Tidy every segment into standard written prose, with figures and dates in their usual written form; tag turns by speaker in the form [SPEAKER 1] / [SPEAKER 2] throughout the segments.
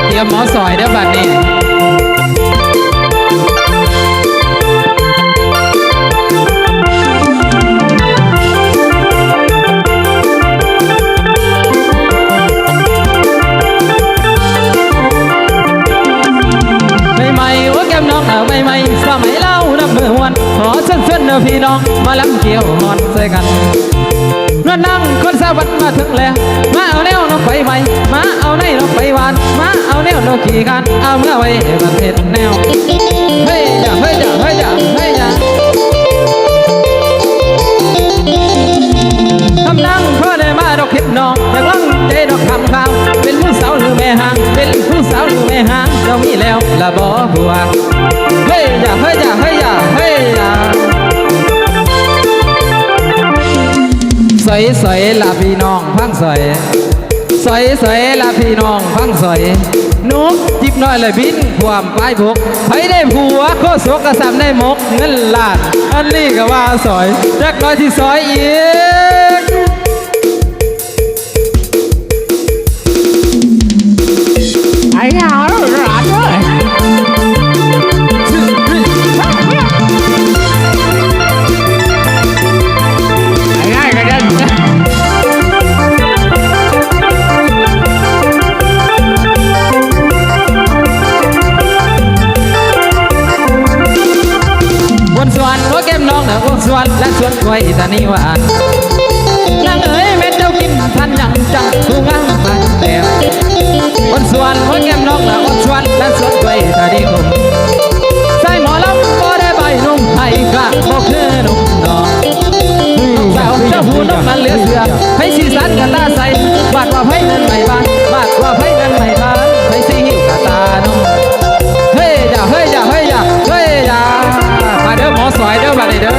[SPEAKER 1] เตรียมหมอสอยเด้อบัดนี้ใหม่ๆว่าแก้มน้องใหม่ๆสมัยเล่านับมือวันขอเชิญเด้อพี่น้องมาลำเกี่ยวหมอนใส่กันเมื่อนั่งคนสวัสดิ์มาถึงแล้วมาเอาแนวน้องไฟใหม่มาเอาในน้องไฟหวานมาเอาแนวน้องขี่กันเอาเมื่อไว้มาเพ็ดแนวเฮ้ยจ้าเฮ้ยจ้าเฮ้ยจ้าเฮ้ยจ้าคำนั่งเพื่อได้มาดอกเข็มน้องอยากลังใจดอกคำข้าวเป็นผู้สาวหรือแม่ห่างเป็นผู้สาวหรือแม่ห่างเรามีแล้วละบ่หัวเฮ้ยจ้าเฮ้ยจ้าเฮ้ยจ้าเฮ้ยจ้าใส่ละพี่น้องพังใส่ละพี่น้องพังใส่นุ๊กจิบน้อยเลยบินความปลายบกให้ได้ผัวโคศกกระซำได้มกเงินล้านอันนี้ก็ว่าสอยจักน้อยที่สอยอีก
[SPEAKER 2] ไอ้ยาหลานเลยง่ายๆกันยัน
[SPEAKER 1] บนสวรรค์หัวแก้มน้องเด้อบนสวรรค์และสวนกล้วยตานีหวานนางเอ๋ยแม่เจ้ากินทันยังจังผู้งามมาแล้วบนสวรรค์หัวแก้มน้องเด้อบนสวรรค์และสวนกล้วยตานีคมใส่หมอลำบ่ได้ใบนุ่มไผ่กะบ่คือนุ่มน้องสาวเจ้าหูน้ำมันเหลือเสือให้สีสันกันตาใสบาดว่าไผ่เงินไม่บานบาดว่าไผ่เงินไม่บานให้สีหิวกะตานุ่มเฮ้ยจ้าเฮ้ยจ้าเฮ้ยจ้าเฮ้ยจ้ามาเด้อหมอสอยเด้อบัดนี้เด้อ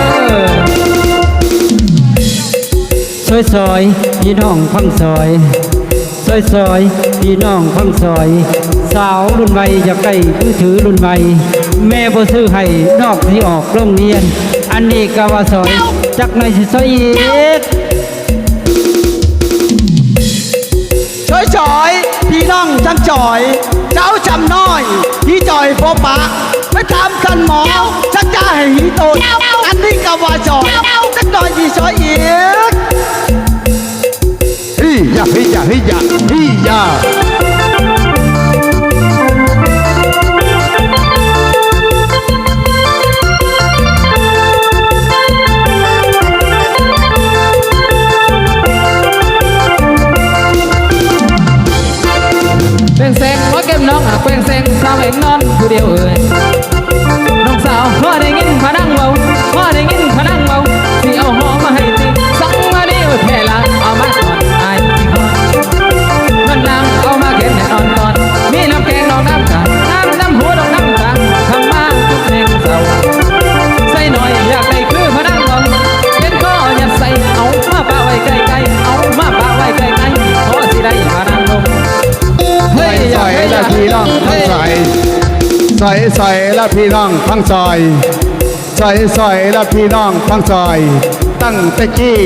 [SPEAKER 3] ซอยพี่น้องพังซอยพี่น้องพังซอยสาวรุ่นใหม่อยากได้มือถือรุ่นใหม่แม่บ่ซื้อให้นอกที่ออกโรงเรียนอันนี้ก็ว่าซอยจักหน่อยสิซอยอีก
[SPEAKER 2] จอยพี่น้องจังจอยเจ้าจำน้อยพี่จอยโฟปะไปทำกันหมอชักจะให้หีโตอันนี้ก็ว่าจอยจักหน่อยที่จอยอีก
[SPEAKER 4] ฮิยาฮิยาฮิยาฮิยา
[SPEAKER 1] เป็นเซ็งว่าเก็บน้องเป็นเซ็งสาวเองนอนผู้เดียวเอ่ยน้องสาวพอได้ยินพนังเบาพอได้ยินพนังเบาสิเอาหอมมาให้ตีสั่งมาดิว่าแค่ละเอามาก่อนอายที่คอนมันนางเอามาเก็บให้นอนมีน้ำแกงดอกน้ำกาน้ำหัวดอกน้ำกาทำมาทุกเพลงเศร้าใส่หน่อยอยากได้คือพนังเบาเป็นข้อยัดใส่เอามาปะไว้ใกล้ๆเอามาปะไว้ใกล้ๆพอสิได้พนังลง
[SPEAKER 4] ใส่ละพี่น้องทั้งใส่ละพี่น้องทั้งซอยใส่ละพี่น้องทั้งซอยตั้งแต่กี้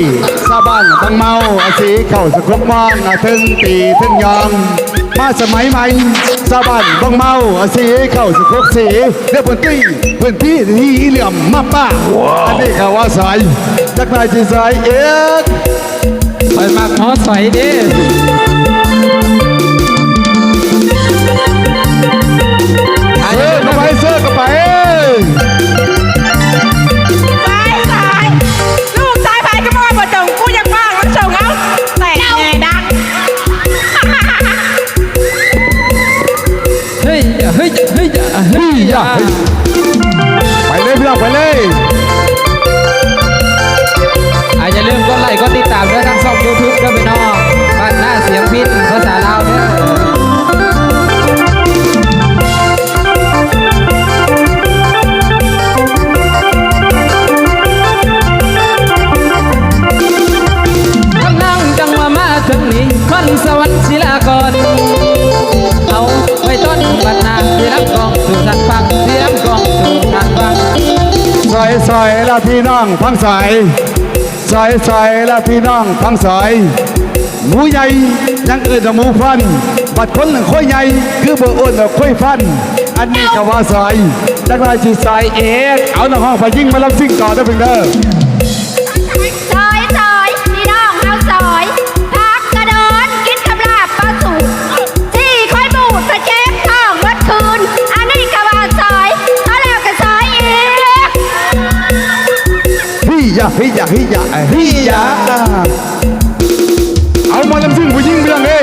[SPEAKER 4] ชาวบ้านทั้งเมาอาศีเข้าสกุลมองถึงตีถึงยองมาสมัยใหม่ชาวบ้านบางเมาอาศีเข้าสกุลสีเรียกพื้นที่ที่เหลี่ยมมาป้าอันนี้เขาว่าใส่จักรนายจีใส่เอ็ด
[SPEAKER 1] ไปมากหมอสอยดิ
[SPEAKER 4] เสื้อเข้าไป
[SPEAKER 5] ลูกชายไปก็มาบ่จงกูยังบ้างแล้วจงเอาแต่แง่ดัง
[SPEAKER 1] เฮ้ยเฮ้ยเฮ้ยเฮ้ย
[SPEAKER 4] ไปเลยพี่น้องไปเลย
[SPEAKER 1] อย่าลืมกดไลค์กดติดตามด้วยทางช่อง YouTube ด้วยพี่น้องบ้านหน้าเสียงพิษภาษาลาวเนี่ยถึงนี้คนสวรรค์ศิลากรเอาไว้ต้นบัดนาที่รับกองสู่ทางฟังที่รับกองสู่ทางฟัง
[SPEAKER 4] ใส่ละพี่น้องทั้งใส่ ซอยและพี่น้องทั้งซอยหมูใหญ่ยังเอื่นว่าหมูฟันบัดคนหนึ่งค่อยใหญ่คือเบอร์อ้วนว่าค่อยฟัน อันนี้ก็ว่าซอยจักรายสิซอยเอกเอาหน้าห้องไปยิ่งมารับสิ่งต่อได้เพียงเด้อ
[SPEAKER 6] ซอยพี่น้องเอาซอยพักกระโดดกินคำลาบปลาสุกที่ค่อยบูดไปเจ็บท้องเมื่อคืน อันนี้ก็ว่าซอยเขาแล้วก็ซอยอีก
[SPEAKER 4] พี่อย่าเอามาลำซิ่งผู้หญิงเรื่องเอ้